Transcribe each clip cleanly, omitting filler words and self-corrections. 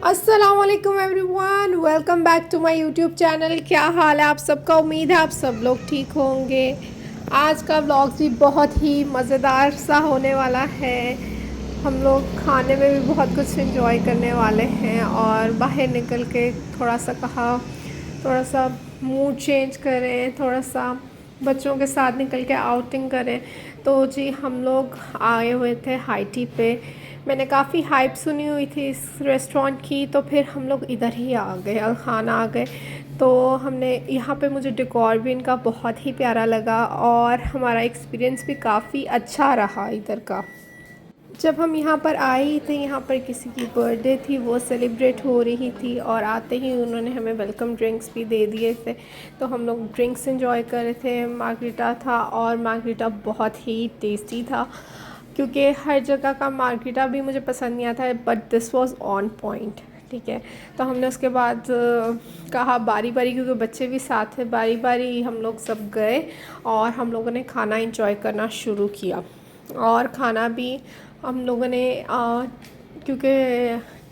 अस्सलामुअलैकुम everyone, welcome back to my YouTube channel. क्या हाल है आप सबका? उम्मीद है आप सब लोग ठीक होंगे। आज का व्लॉग भी बहुत ही मज़ेदार सा होने वाला है। हम लोग खाने में भी बहुत कुछ एंजॉय करने वाले हैं और बाहर निकल के थोड़ा सा मूड चेंज करें, थोड़ा सा बच्चों के साथ निकल के आउटिंग करें। तो जी हम लोग आए हुए थे हाई टी पे। मैंने काफ़ी हाइप सुनी हुई थी इस रेस्टोरेंट की, तो फिर हम लोग इधर ही आ गए, अल खाना आ गए। तो हमने यहाँ पे, मुझे डेकोर भी इनका बहुत ही प्यारा लगा और हमारा एक्सपीरियंस भी काफ़ी अच्छा रहा इधर का। जब हम यहाँ पर आए थे, यहाँ पर किसी की बर्थडे थी, वो सेलिब्रेट हो रही थी और आते ही उन्होंने हमें वेलकम ड्रिंक्स भी दे दिए थे। तो हम लोग ड्रिंक्स एंजॉय कर रहे थे। मार्गरीटा था और मार्गरीटा बहुत ही टेस्टी था, क्योंकि हर जगह का मार्गरीटा भी मुझे पसंद नहीं आता है, but this was on point. ठीक है, तो हमने उसके बाद कहा बारी बारी, क्योंकि बच्चे भी साथ थे, बारी बारी हम लोग सब गए और हम लोगों ने खाना एंजॉय करना शुरू किया। और खाना भी हम लोगों ने क्योंकि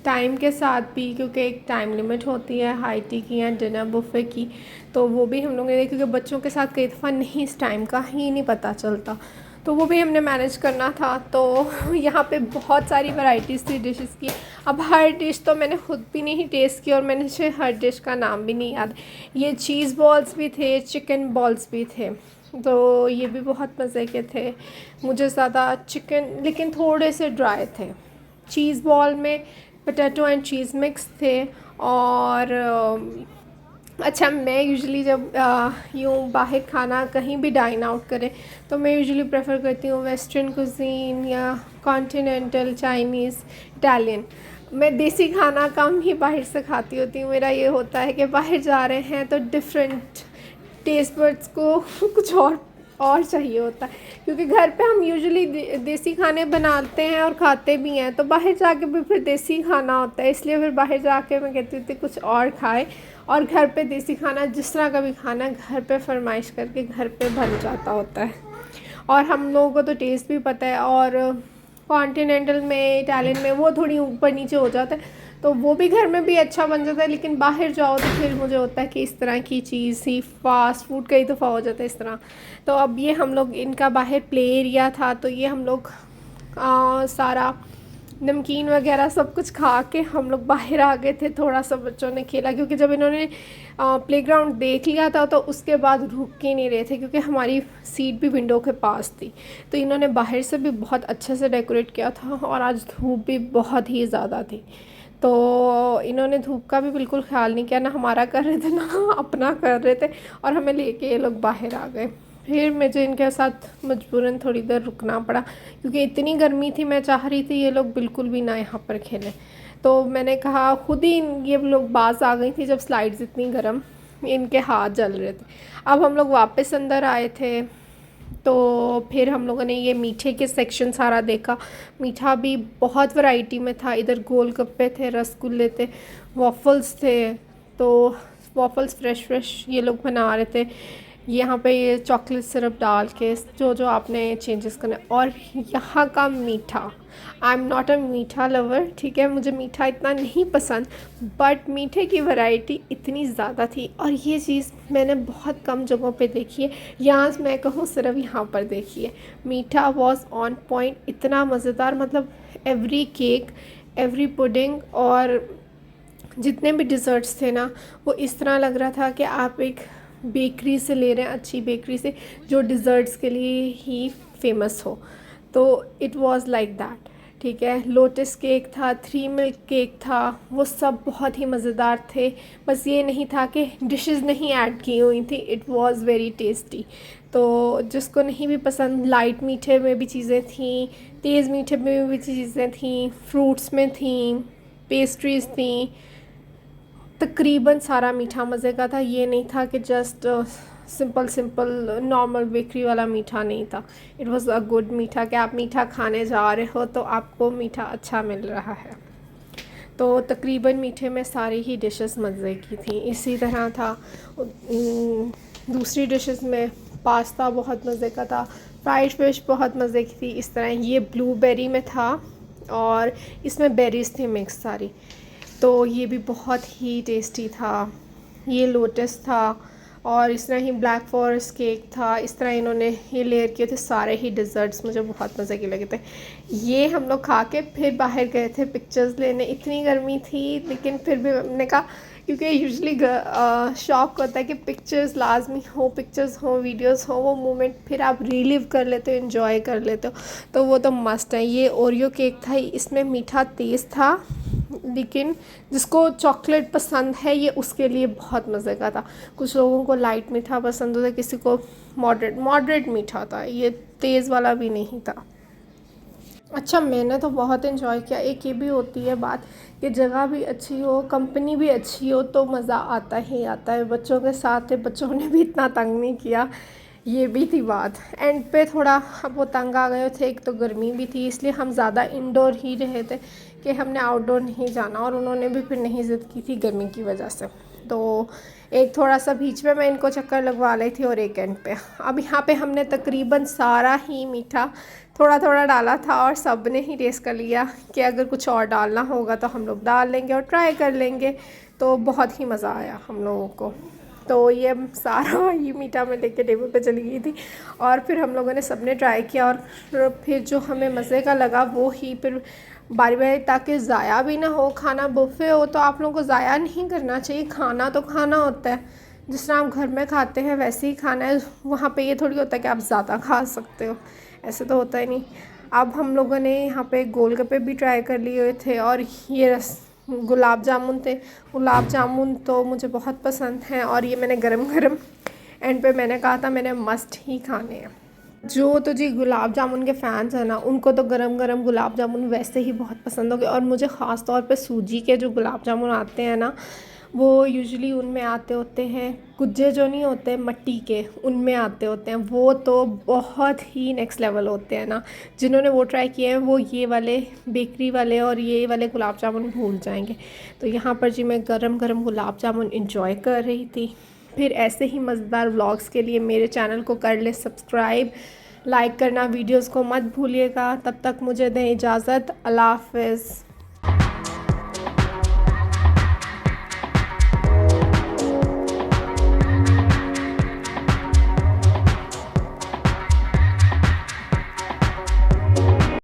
टाइम के साथ भी, क्योंकि एक टाइम लिमिट होती है हाई टी की या डिनर बुफे की, तो वो भी हम लोगों ने, क्योंकि बच्चों के साथ कई दफ़ा नहीं, इस टाइम का ही नहीं पता चलता, तो वो भी हमने मैनेज करना था। तो यहाँ पे बहुत सारी वैरायटीज़ थी डिशेस की। अब हर डिश तो मैंने ख़ुद भी नहीं टेस्ट की और मैंने हर डिश का नाम भी नहीं याद। ये चीज़ बॉल्स भी थे, चिकन बॉल्स भी थे, तो ये भी बहुत मज़े के थे। मुझे ज़्यादा चिकन, लेकिन थोड़े से ड्राई थे। चीज़ बॉल में पोटैटो एंड चीज़ मिक्स थे। और अच्छा, मैं यूजुअली जब यूँ बाहर खाना कहीं भी डाइन आउट करें, तो मैं यूजुअली प्रेफर करती हूँ वेस्टर्न कुज़ीन या कॉन्टिनेंटल, चाइनीज़, इटालियन। मैं देसी खाना कम ही बाहर से खाती होती हूँ। मेरा ये होता है कि बाहर जा रहे हैं तो डिफरेंट टेस्ट बड्स को कुछ और चाहिए होता है, क्योंकि घर पे हम यूजुअली देसी खाने बनाते हैं और खाते भी हैं, तो बाहर जाके भी फिर देसी खाना होता है, इसलिए फिर बाहर जाके मैं कहती थी कुछ और खाए। और घर पे देसी खाना जिस तरह का भी खाना घर पे फरमाइश करके घर पे बन जाता होता है, और हम लोगों को तो टेस्ट भी पता है। और कॉन्टिनेंटल में, इटालियन में वो थोड़ी ऊपर नीचे हो जाता है, तो वो भी घर में भी अच्छा बन जाता है, लेकिन बाहर जाओ तो फिर मुझे होता है कि इस तरह की चीज़ ही, फास्ट फूड कई दफ़ा हो जाता है इस तरह। तो अब ये हम लोग, इनका बाहर प्ले एरिया था, तो ये हम लोग सारा नमकीन वगैरह सब कुछ खा के हम लोग बाहर आ गए थे। थोड़ा सा बच्चों ने खेला, क्योंकि जब इन्होंने प्लेग्राउंड देख लिया था तो उसके बाद रुक के नहीं रहे थे, क्योंकि हमारी सीट भी विंडो के पास थी। तो इन्होंने बाहर से भी बहुत अच्छे से डेकोरेट किया था, और आज धूप भी बहुत ही ज़्यादा थी, तो इन्होंने धूप का भी बिल्कुल ख्याल नहीं किया, ना हमारा कर रहे थे ना अपना कर रहे थे, और हमें लेके ये लोग बाहर आ गए। फिर मुझे इनके साथ मजबूरन थोड़ी देर रुकना पड़ा, क्योंकि इतनी गर्मी थी। मैं चाह रही थी ये लोग बिल्कुल भी ना यहाँ पर खेलें, तो मैंने कहा, खुद ही ये लोग बाज़ आ गई थी जब स्लाइड्स इतनी गर्म, इनके हाथ जल रहे थे। अब हम लोग वापस अंदर आए थे, तो फिर हम लोगों ने ये मीठे के सेक्शन सारा देखा। मीठा भी बहुत वैरायटी में था। इधर गोलगप्पे थे, रसगुल्ले थे, वॉफ़ल्स थे, तो वॉफ़ल्स फ्रेश ये लोग बना रहे थे। यहाँ पे ये चॉकलेट सिरप डाल के जो आपने चेंजेस करने। और यहाँ का मीठा, आई एम नॉट अ मीठा लवर, ठीक है, मुझे मीठा इतना नहीं पसंद, बट मीठे की वैरायटी इतनी ज़्यादा थी, और ये चीज़ मैंने बहुत कम जगहों पे देखी है। यहाँ मैं कहूँ सिर्फ यहाँ पर देखी है। मीठा वॉज ऑन पॉइंट, इतना मज़ेदार, मतलब एवरी केक, एवरी पुडिंग और जितने भी डिज़र्ट्स थे ना, वो इस तरह लग रहा था कि आप एक बेकरी से ले रहे हैं, अच्छी बेकरी से, जो डिज़र्ट्स के लिए ही फेमस हो। तो इट वाज लाइक दैट। ठीक है, लोटस केक था, 3 मिल्क केक था, वो सब बहुत ही मज़ेदार थे। बस ये नहीं था कि डिशेस नहीं ऐड की हुई थी, इट वाज वेरी टेस्टी। तो जिसको नहीं भी पसंद, लाइट मीठे में भी चीज़ें थी, तेज़ मीठे में भी चीज़ें थी, फ्रूट्स में थी, पेस्ट्रीज़ थी, तकरीबन सारा मीठा मज़े का था। ये नहीं था कि जस्ट सिंपल नॉर्मल बेकरी वाला मीठा नहीं था। इट वाज अ गुड मीठा, कि आप मीठा खाने जा रहे हो तो आपको मीठा अच्छा मिल रहा है। तो तकरीबन मीठे में सारी ही डिशेस मज़े की थी। इसी तरह था दूसरी डिशेस में, पास्ता बहुत मज़े का था, फ्राइड फिश बहुत मज़े की थी। इस तरह ये ब्लूबेरी में था और इसमें बेरीज़ थी मिक्स सारी। तो ये भी बहुत ही टेस्टी था। ये लोटस था और इस तरह ही ब्लैक फॉरेस्ट केक था। इस तरह इन्होंने ये लेयर किए थे। सारे ही डिज़र्ट्स मुझे बहुत मज़े के लगे थे। ये हम लोग खा के फिर बाहर गए थे पिक्चर्स लेने। इतनी गर्मी थी लेकिन फिर भी हमने कहा, क्योंकि यूजुअली शौक होता है कि पिक्चर्स लाजमी हो, पिक्चर्स हो, वीडियोस हो, वो मोमेंट फिर आप रिलीव कर लेते हो, एंजॉय कर लेते हो, तो वो तो मस्ट है। ये ओरियो केक था, इसमें मीठा तेज़ था, लेकिन जिसको चॉकलेट पसंद है ये उसके लिए बहुत मज़े का था। कुछ लोगों को लाइट मीठा पसंद होता है, किसी को मॉडरेट मीठा था, ये तेज़ वाला भी नहीं था। अच्छा, मैंने तो बहुत इन्जॉय किया। एक ये भी होती है बात कि जगह भी अच्छी हो, कंपनी भी अच्छी हो, तो मज़ा आता ही आता है। बच्चों के साथ थे, बच्चों ने भी इतना तंग नहीं किया, ये भी थी बात। एंड पे थोड़ा वो तंग आ गए थे, एक तो गर्मी भी थी, इसलिए हम ज़्यादा इंडोर ही रहे थे कि हमने आउटडोर नहीं जाना, और उन्होंने भी फिर नहीं ज़िद की थी गर्मी की वजह से। तो एक थोड़ा सा बीच में मैं इनको चक्कर लगवा ली थी और एक एंड पे। अब यहाँ पे हमने तकरीबन सारा ही मीठा थोड़ा थोड़ा डाला था और सब ने ही टेस्ट कर लिया कि अगर कुछ और डालना होगा तो हम लोग डाल लेंगे और ट्राई कर लेंगे। तो बहुत ही मज़ा आया हम लोगों को। तो ये सारा ही मीठा मैं लेके टेबल पे चली गई थी और फिर हम लोगों ने सब ने ट्राई किया, और फिर जो हमें मज़े का लगा वो ही फिर बारी बारी, ताकि ज़ाया भी ना हो खाना। बुफ़े हो तो आप लोगों को ज़ाया नहीं करना चाहिए, खाना तो खाना होता है, जिस तरह आप घर में खाते हैं वैसे ही खाना है। वहाँ पे ये थोड़ी होता है कि आप ज़्यादा खा सकते हो, ऐसे तो होता ही नहीं। अब हम लोगों ने यहाँ पे गोलगप्पे भी ट्राई कर लिए थे, और ये गुलाब जामुन थे। गुलाब जामुन तो मुझे बहुत पसंद हैं, और ये मैंने गरम गरम एंड पे मैंने कहा था मैंने मस्ट ही खाने हैं। जो तो जी गुलाब जामुन के फ़ैन्स हैं ना, उनको तो गरम गरम गुलाब जामुन वैसे ही बहुत पसंद होंगे। और मुझे ख़ास तौर पे सूजी के जो गुलाब जामुन आते हैं ना, वो यूजुअली उनमें आते होते हैं कुज्जे जो नहीं होते मट्टी के, उनमें आते होते हैं। वो तो बहुत ही नेक्स्ट लेवल होते हैं ना। जिन्होंने वो ट्राई किए हैं वो ये वाले बेकरी वाले और ये वाले गुलाब जामुन भूल जाएंगे। तो यहाँ पर जी मैं गरम गरम गुलाब जामुन इंजॉय कर रही थी। फिर ऐसे ही मज़ेदार व्लॉग्स के लिए मेरे चैनल को कर ले सब्सक्राइब, लाइक करना वीडियोस को मत भूलिएगा। तब तक मुझे दें इजाज़त। अल्लाह हाफ़िज़।